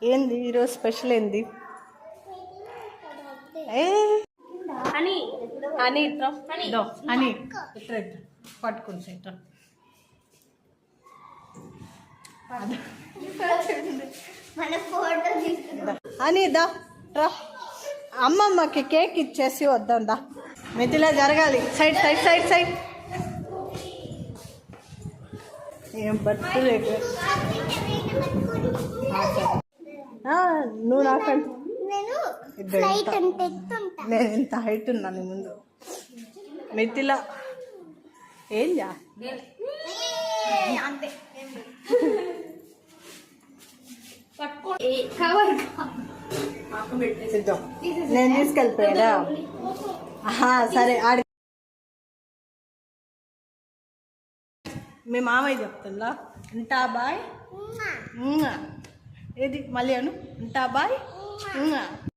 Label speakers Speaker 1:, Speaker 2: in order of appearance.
Speaker 1: ఏంది ఈరోజు స్పెషల్ ఏంది? ఏ
Speaker 2: అని
Speaker 1: అని ఇట్రా అని ఇట్రా పట్టుకుంటా ఇట్రా. అని దా రా, అమ్మమ్మకి కేక్ ఇచ్చేసి వద్దాం దా. మిథిలా జరగాలి, సైడ్ సైడ్ సైడ్ సైడ్. ఏం బర్త్డే నువ్వు నాకంటే నేను ఇంత హైట్ ఉన్నాను ముందు. మిథిలా ఏం చా నేను తీసుకెళ్ళిపోయాడా? సరే ఆడి మీ మామయ్య చెప్తుందా ఉంటా బాయ్. ఏది మళ్ళీ అను ఉంటా బాయ్.